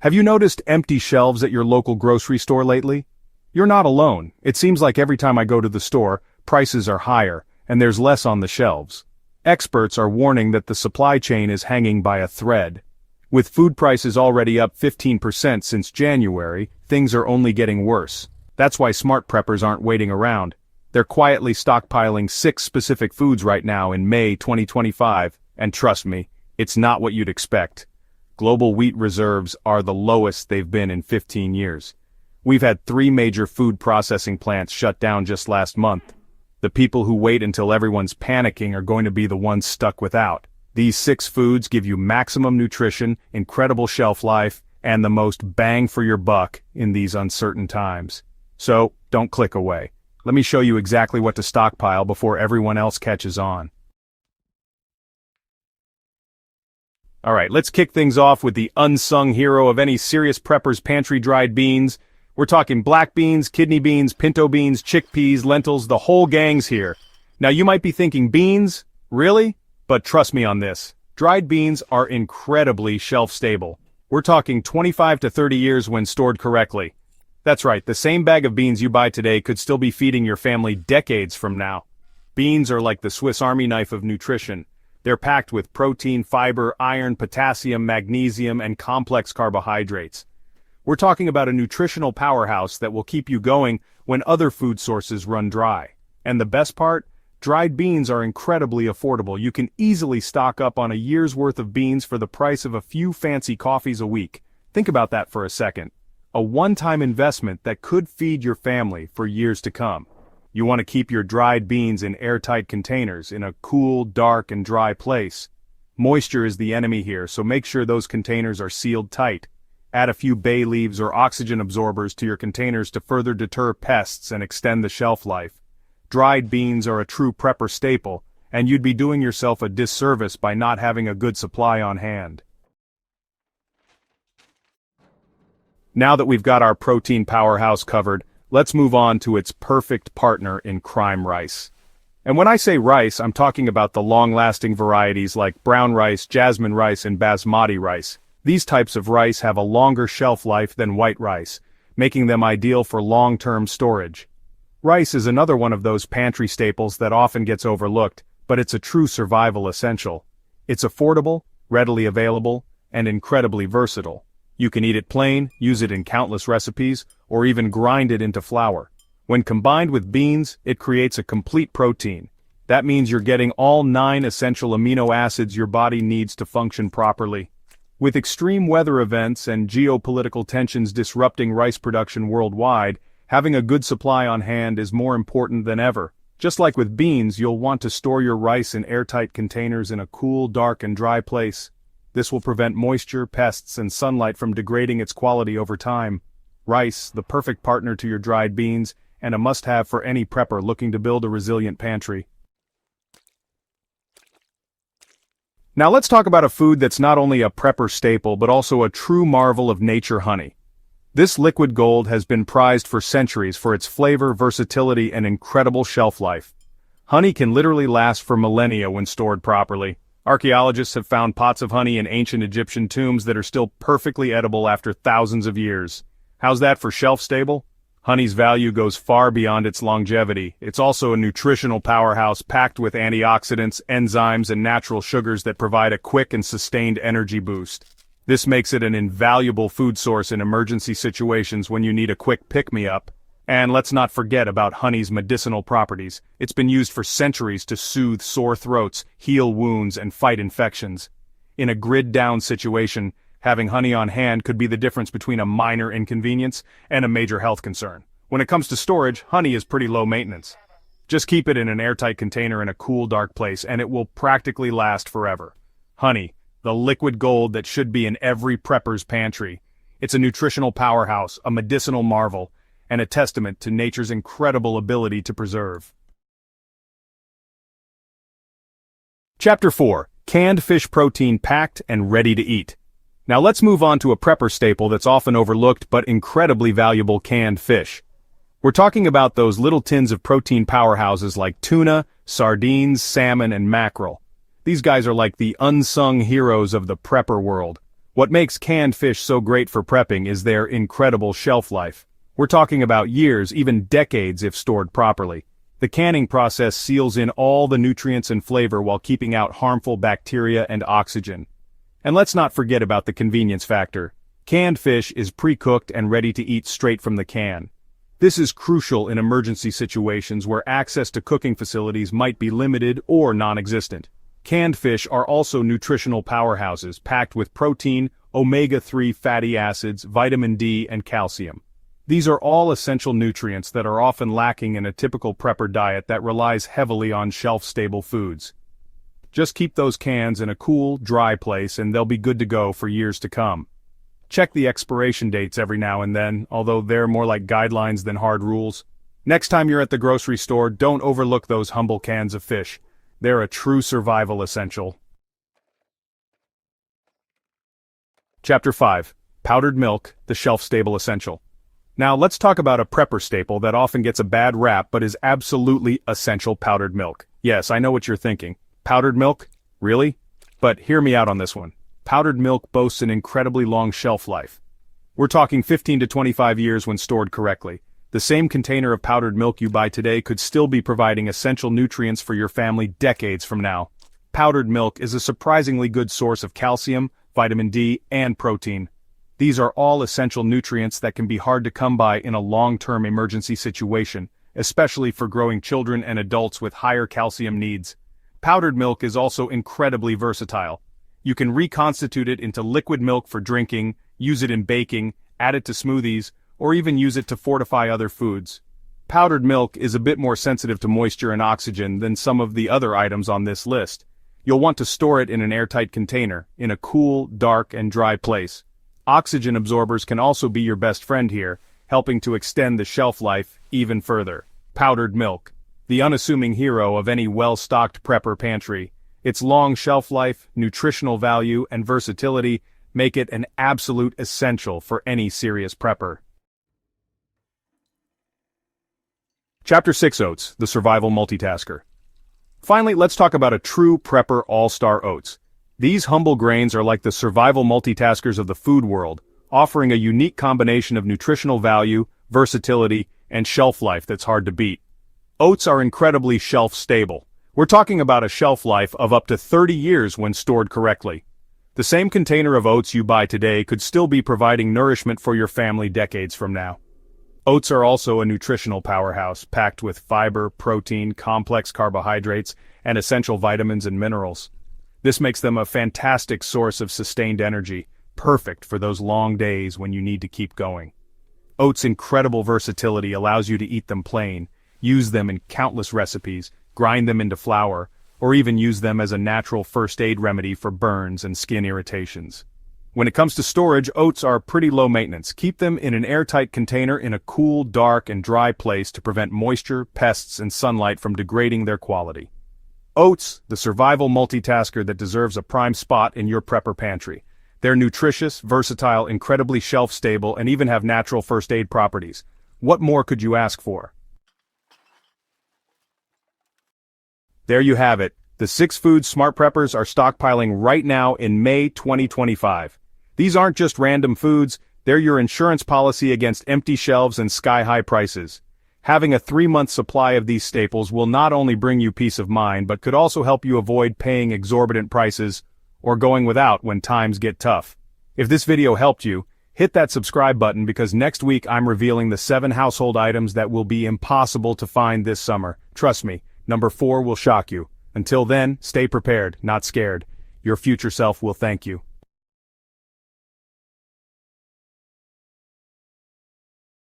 Have you noticed empty shelves at your local grocery store lately? You're not alone. It seems like every time I go to the store, prices are higher, and there's less on the shelves. Experts are warning that the supply chain is hanging by a thread. With food prices already up 15% since January, things are only getting worse. That's why smart preppers aren't waiting around. They're quietly stockpiling 6 specific foods right now in May 2025, and trust me, it's not what you'd expect. Global wheat reserves are the lowest they've been in 15 years. We've had 3 major food processing plants shut down just last month. The people who wait until everyone's panicking are going to be the ones stuck without. These 6 foods give you maximum nutrition, incredible shelf life, and the most bang for your buck in these uncertain times. So, don't click away. Let me show you exactly what to stockpile before everyone else catches on. Alright, let's kick things off with the unsung hero of any serious prepper's pantry: dried beans. We're talking black beans, kidney beans, pinto beans, chickpeas, lentils, the whole gang's here. Now you might be thinking, beans? Really? But trust me on this. Dried beans are incredibly shelf-stable. We're talking 25 to 30 years when stored correctly. That's right, the same bag of beans you buy today could still be feeding your family decades from now. Beans are like the Swiss Army knife of nutrition. They're packed with protein, fiber, iron, potassium, magnesium, and complex carbohydrates. We're talking about a nutritional powerhouse that will keep you going when other food sources run dry. And the best part? Dried beans are incredibly affordable. You can easily stock up on a year's worth of beans for the price of a few fancy coffees a week. Think about that for a second. A one-time investment that could feed your family for years to come. You want to keep your dried beans in airtight containers in a cool, dark, and dry place. Moisture is the enemy here, so make sure those containers are sealed tight. Add a few bay leaves or oxygen absorbers to your containers to further deter pests and extend the shelf life. Dried beans are a true prepper staple, and you'd be doing yourself a disservice by not having a good supply on hand. Now that we've got our protein powerhouse covered, let's move on to its perfect partner in crime: rice. And when I say rice, I'm talking about the long-lasting varieties like brown rice, jasmine rice, and basmati rice. These types of rice have a longer shelf life than white rice, making them ideal for long-term storage. Rice is another one of those pantry staples that often gets overlooked, but it's a true survival essential. It's affordable, readily available, and incredibly versatile. You can eat it plain, use it in countless recipes, or even grind it into flour. When combined with beans, it creates a complete protein. That means you're getting all 9 essential amino acids your body needs to function properly. With extreme weather events and geopolitical tensions disrupting rice production worldwide, having a good supply on hand is more important than ever. Just like with beans, you'll want to store your rice in airtight containers in a cool, dark, and dry place. This will prevent moisture, pests, and sunlight from degrading its quality over time. Rice, the perfect partner to your dried beans, and a must-have for any prepper looking to build a resilient pantry. Now let's talk about a food that's not only a prepper staple but also a true marvel of nature: honey. This liquid gold has been prized for centuries for its flavor, versatility, and incredible shelf life. Honey can literally last for millennia when stored properly. Archaeologists have found pots of honey in ancient Egyptian tombs that are still perfectly edible after thousands of years. How's that for shelf-stable? Honey's value goes far beyond its longevity. It's also a nutritional powerhouse packed with antioxidants, enzymes, and natural sugars that provide a quick and sustained energy boost. This makes it an invaluable food source in emergency situations when you need a quick pick-me-up. And let's not forget about honey's medicinal properties. It's been used for centuries to soothe sore throats, heal wounds, and fight infections. In a grid-down situation, having honey on hand could be the difference between a minor inconvenience and a major health concern. When it comes to storage, honey is pretty low maintenance. Just keep it in an airtight container in a cool, dark place, and it will practically last forever. Honey, the liquid gold that should be in every prepper's pantry. It's a nutritional powerhouse, a medicinal marvel, and a testament to nature's incredible ability to preserve. Chapter 4. Canned fish protein packed and ready to eat. Now let's move on to a prepper staple that's often overlooked but incredibly valuable: canned fish. We're talking about those little tins of protein powerhouses like tuna, sardines, salmon, and mackerel. These guys are like the unsung heroes of the prepper world. What makes canned fish so great for prepping is their incredible shelf life. We're talking about years, even decades if stored properly. The canning process seals in all the nutrients and flavor while keeping out harmful bacteria and oxygen. And let's not forget about the convenience factor. Canned fish is pre-cooked and ready to eat straight from the can. This is crucial in emergency situations where access to cooking facilities might be limited or non-existent. Canned fish are also nutritional powerhouses packed with protein, omega-3 fatty acids, vitamin D, and calcium. These are all essential nutrients that are often lacking in a typical prepper diet that relies heavily on shelf-stable foods. Just keep those cans in a cool, dry place and they'll be good to go for years to come. Check the expiration dates every now and then, although they're more like guidelines than hard rules. Next time you're at the grocery store, don't overlook those humble cans of fish. They're a true survival essential. Chapter 5. Powdered Milk, the Shelf-Stable Essential. Now let's talk about a prepper staple that often gets a bad rap but is absolutely essential: powdered milk. Yes, I know what you're thinking. Powdered milk? Really? But hear me out on this one. Powdered milk boasts an incredibly long shelf life. We're talking 15 to 25 years when stored correctly. The same container of powdered milk you buy today could still be providing essential nutrients for your family decades from now. Powdered milk is a surprisingly good source of calcium, vitamin D, and protein. These are all essential nutrients that can be hard to come by in a long-term emergency situation, especially for growing children and adults with higher calcium needs. Powdered milk is also incredibly versatile. You can reconstitute it into liquid milk for drinking, use it in baking, add it to smoothies, or even use it to fortify other foods. Powdered milk is a bit more sensitive to moisture and oxygen than some of the other items on this list. You'll want to store it in an airtight container, in a cool, dark, and dry place. Oxygen absorbers can also be your best friend here, helping to extend the shelf life even further. Powdered milk, the unassuming hero of any well-stocked prepper pantry. Its long shelf life, nutritional value, and versatility make it an absolute essential for any serious prepper. Chapter 6. Oats, the Survival Multitasker. Finally, let's talk about a true prepper all-star oats. These humble grains are like the survival multitaskers of the food world, offering a unique combination of nutritional value, versatility, and shelf life that's hard to beat. Oats are incredibly shelf-stable. We're talking about a shelf life of up to 30 years when stored correctly. The same container of oats you buy today could still be providing nourishment for your family decades from now. Oats are also a nutritional powerhouse, packed with fiber, protein, complex carbohydrates, and essential vitamins and minerals. This makes them a fantastic source of sustained energy, perfect for those long days when you need to keep going. Oats' incredible versatility allows you to eat them plain, use them in countless recipes, grind them into flour, or even use them as a natural first aid remedy for burns and skin irritations. When it comes to storage, oats are pretty low maintenance. Keep them in an airtight container in a cool, dark, and dry place to prevent moisture, pests, and sunlight from degrading their quality. Oats, the survival multitasker that deserves a prime spot in your prepper pantry. They're nutritious, versatile, incredibly shelf-stable, and even have natural first aid properties. What more could you ask for? There you have it. The 6 foods smart preppers are stockpiling right now in May 2025. These aren't just random foods, they're your insurance policy against empty shelves and sky-high prices. Having a 3-month supply of these staples will not only bring you peace of mind but could also help you avoid paying exorbitant prices or going without when times get tough. If this video helped you, hit that subscribe button because next week I'm revealing the 7 household items that will be impossible to find this summer. Trust me, number 4 will shock you. Until then, stay prepared, not scared. Your future self will thank you.